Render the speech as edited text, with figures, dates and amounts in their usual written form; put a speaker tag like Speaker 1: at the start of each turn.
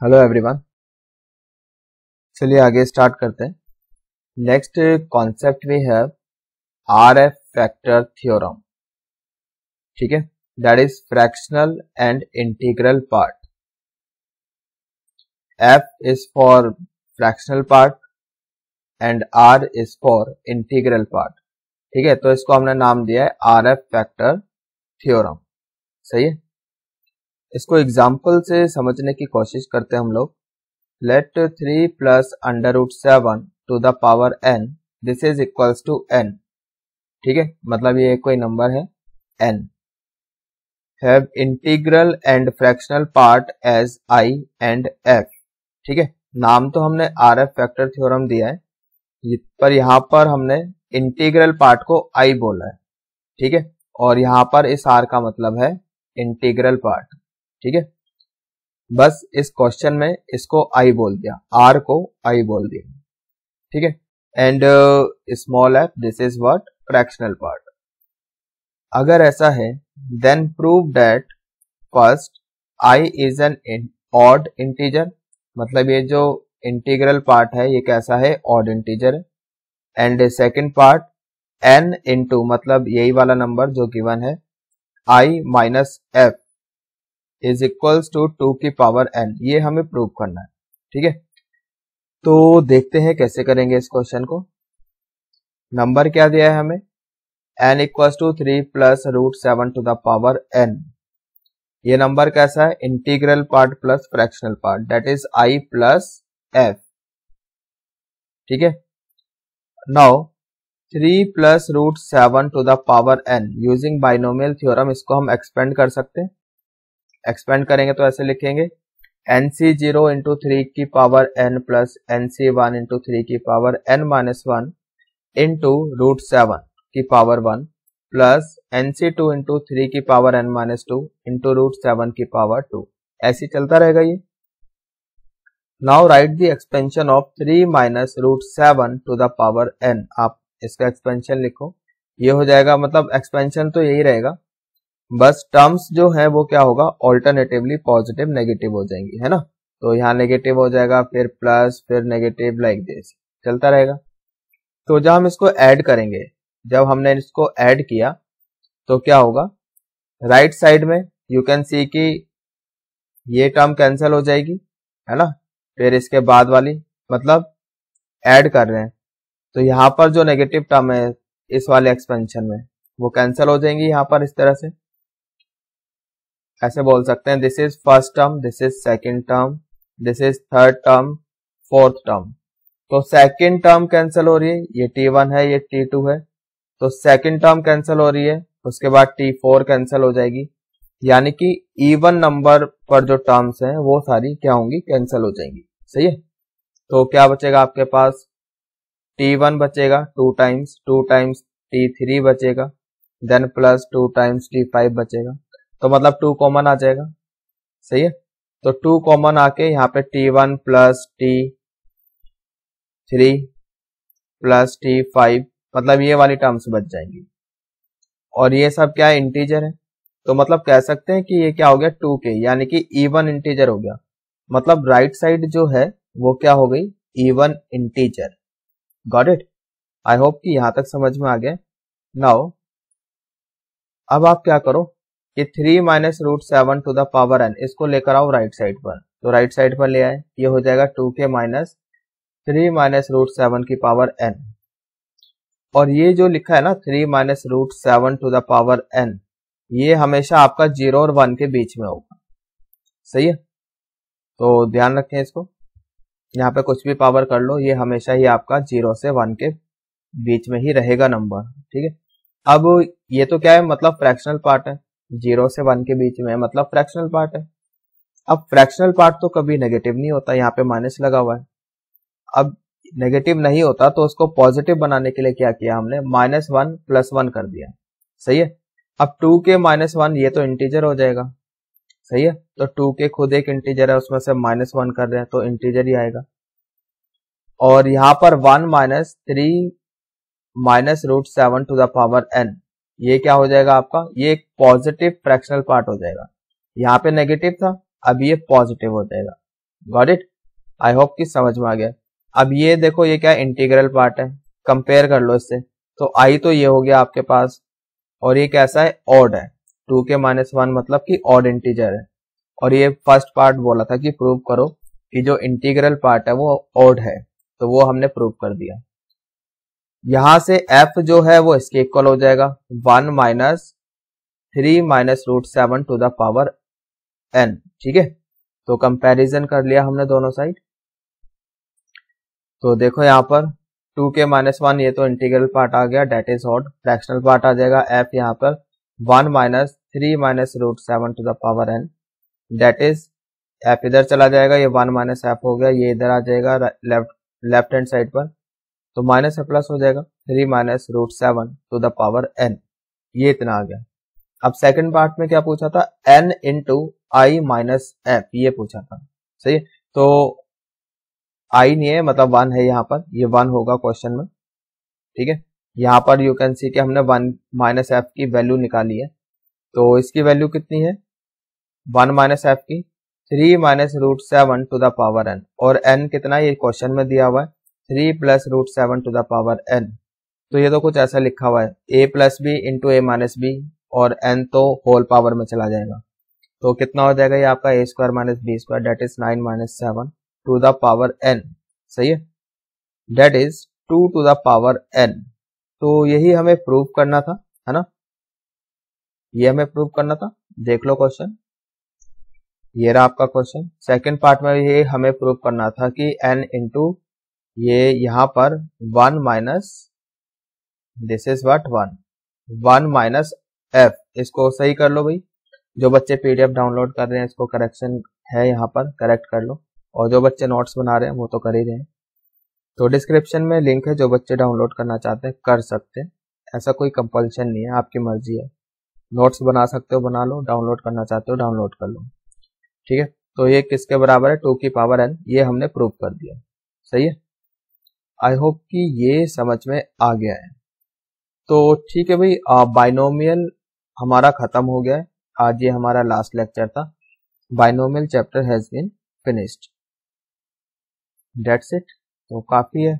Speaker 1: Hello everyone, चलिए आगे start करते हैं। Next concept we have RF factor theorem. ठीक है, that is fractional and integral part. F is for fractional part and R is for integral part. ठीक है, तो इसको हमने नाम दिया है आरएफ फैक्टर थ्योरम। सही है, इसको एग्जाम्पल से समझने की कोशिश करते हैं हम लोग। Let 3 plus under root 7 to the power n, this is equals to n। ठीक है, मतलब ये कोई नंबर है n। Have integral and fractional part as I and f। ठीक है, नाम तो हमने RF फैक्टर थ्योरम दिया है, पर यहाँ पर हमने इंटीग्रल पार्ट को I बोला है। ठीक है, और यहाँ पर इस R का मतलब है इंटीग्रल पार्ट। ठीक है, बस इस क्वेश्चन में इसको आई बोल दिया, आर को आई बोल दिया। ठीक है, and small F this is what fractional part. अगर ऐसा है then prove that first I is an odd integer, मतलब ये जो इंटीग्रल पार्ट है ये कैसा है, ऑड इंटीजर है। And second part N into, मतलब यही वाला नंबर जो गिवन है, I minus F is equals to 2 की पावर n, ये हमें प्रूव करना है। ठीक है, तो देखते हैं कैसे करेंगे इस क्वेश्चन को। नंबर क्या दिया है हमें, n equals to 3 plus root 7 to the power n। ये नंबर कैसा है, integral part plus fractional part, that is i plus f। ठीक है, now 3 plus root 7 to the power n using binomial theorem, इसको हम एक्सपेंड कर सकते हैं। एक्सपेंड करेंगे तो ऐसे लिखेंगे nc0 इंटू 3 की power n plus nc1 into 3 की power n minus 1 into root 7 की पावर 1 प्लस nc2 इंटू 3 की power n minus 2 into root 7 की पावर 2। ऐसे चलता रहेगा ये। Now write the expansion of 3 minus root 7 to the power n। आप इसका एक्सपेंशन लिखो, ये हो जाएगा, मतलब एक्सपेंशन तो यही रहेगा, बस टर्म्स जो है वो क्या होगा, ऑल्टरनेटिवली पॉजिटिव नेगेटिव हो जाएंगी, है ना। तो यहाँ नेगेटिव हो जाएगा, फिर प्लस, फिर नेगेटिव, लाइक दिस चलता रहेगा। तो जब हम इसको ऐड करेंगे, जब हमने इसको ऐड किया तो क्या होगा, राइट साइड में यू कैन सी कि ये टर्म कैंसिल हो जाएगी, है ना। फिर इसके बाद वाली, मतलब ऐड कर रहे हैं तो यहाँ पर जो नेगेटिव टर्म है इस वाले एक्सपेंशन में वो कैंसिल हो जाएंगी यहाँ पर, इस तरह से ऐसे बोल सकते हैं, this is first term, this is second term, this is third term, fourth term. तो सेकंड टर्म कैंसिल हो रही है, ये t1 है, ये t2 है, तो सेकंड टर्म कैंसिल हो रही है, उसके बाद t4 कैंसिल हो जाएगी, यानी कि इवन नंबर पर जो टर्म्स हैं वो सारी क्या होंगी, कैंसिल हो जाएंगी। सही है, तो क्या बचेगा आपके पास, t1 बचेगा 2 टाइम्स t3 बचेगा, देन प्लस 2 टाइम्स t5 बचेगा, तो मतलब 2 कॉमन आ जाएगा। सही है, तो 2 कॉमन आके यहाँ पे t1 plus t3 plus t5, मतलब ये वाली टर्म्स बच जाएंगी। और ये सब क्या है, इंटीजर है, तो मतलब कह सकते हैं कि ये क्या हो गया 2k, यानी कि इवन इंटीजर हो गया, मतलब राइट साइड जो है वो क्या हो गई, even integer. Got it, I hope कि यहां तक समझ में आ गया। नाउ अब आप क्या करो कि 3 minus root 7 to the power n, इसको लेकर आओ राइट साइड पर, तो राइट साइड पर ले आए, ये हो जाएगा 2k माइनस 3 माइनस रूट 7 की पावर n। और ये जो लिखा है ना 3 minus root 7 to the power n, ये हमेशा आपका 0 और 1 के बीच में होगा। सही है, तो ध्यान रखें इसको, यहाँ पे कुछ भी पावर कर लो, ये हमेशा ही आपका 0 से 1 के बीच में ही रहेगा नंबर। ठीक है, अब ये तो क्या है, मतलब फ्रैक्शनल पार्ट है, 0 से 1 के बीच में, मतलब फ्रैक्शनल पार्ट है। अब फ्रैक्शनल पार्ट तो कभी नेगेटिव नहीं होता, यहाँ पे माइनस लगा हुआ है। अब नेगेटिव नहीं होता तो उसको पॉजिटिव बनाने के लिए क्या किया हमने, -1 + 1 कर दिया। सही है, अब 2k माइनस 1 ये तो इंटीजर हो जाएगा। सही है, तो 2k खुद एक इंटीजर है, उसमें से -1 कर रहे हैं तो इंटीजर ही आएगा। और यहाँ पर 1 minus 3 minus root 7 to the power n, ये क्या हो जाएगा आपका, ये एक पॉजिटिव फ्रैक्शनल पार्ट हो जाएगा। यहाँ पे नेगेटिव था, अब ये पॉजिटिव हो जाएगा, गॉट इट? आई होप कि समझ में आ गया। अब ये देखो ये क्या इंटीग्रल पार्ट है, कंपेयर कर लो इससे। तो आई तो ये हो गया आपके पास, और ये कैसा है, ऑड है। 2k-1 मतलब कि ऑड इंटीजर है। और ये फर्स्ट पार्ट बोला था कि प्रूव करो कि जो इंटीग्रल पार्ट है वो ऑड है, तो वो हमने प्रूव कर दिया। यहां से f जो है वो इसके इक्वल हो जाएगा 1 minus 3 minus root 7 to the power n। ठीक है, तो कंपैरिजन कर लिया हमने दोनों साइड। तो देखो यहाँ पर 2k-1 ये तो इंटीग्रल पार्ट आ गया, that is odd. Fractional part आ जाएगा f यहाँ पर 1 minus 3 minus root 7 to the power n, that is f इधर चला जाएगा, ये 1 माइनस f हो गया, ये इधर आ जाएगा लेफ्ट हैंड साइड पर, तो माइनस से प्लस हो जाएगा 3 minus root 7 to the power n, ये इतना आ गया। अब सेकंड पार्ट में क्या पूछा था, n इंटू आई माइनस f, ये पूछा था। सही है, तो आई नहीं है मतलब 1 है यहाँ पर, ये 1 होगा क्वेश्चन में। ठीक है, यहाँ पर यू कैन सी कि हमने 1 माइनस एफ की वैल्यू निकाली है, तो इसकी वैल्यू कितनी है 1 माइनस एफ की 3 minus root 7 to the power n, और n कितना ये क्वेश्चन में दिया हुआ है 3 plus root 7 to the power n। तो ये तो कुछ ऐसा लिखा हुआ है a plus B into A minus B, और n तो होल पावर में चला जाएगा, तो कितना हो जाएगा ये आपका a square minus B square, that is 9 minus 7 to the power n। सही है, that is 2 to the power n। तो यही हमें प्रूव करना था, है ना, ये हमें प्रूव करना था। देख लो क्वेश्चन, ये रहा आपका क्वेश्चन। सेकंड पार्ट में ये हमें प्रूव करना था कि n इंटू ये यहाँ पर 1 minus this is what 1 minus f, इसको सही कर लो भाई। जो बच्चे पीडीएफ डाउनलोड कर रहे हैं इसको करेक्शन है यहाँ पर, करेक्ट कर लो, और जो बच्चे नोट्स बना रहे हैं वो तो कर ही रहे हैं। तो डिस्क्रिप्शन में लिंक है, जो बच्चे डाउनलोड करना चाहते हैं कर सकते हैं, ऐसा कोई कंपल्शन नहीं है, आपकी मर्जी है। नोट्स बना सकते हो बना लो, डाउनलोड करना चाहते हो डाउनलोड कर लो। ठीक है, तो ये किसके बराबर है 2 की पावर n, ये हमने प्रूव कर दिया। सही है, आई होप कि ये समझ में आ गया है। तो ठीक है भाई, बाइनोमियल हमारा खत्म हो गया है, आज ये हमारा लास्ट लेक्चर था। Binomial chapter has been finished, that's it. तो काफी है।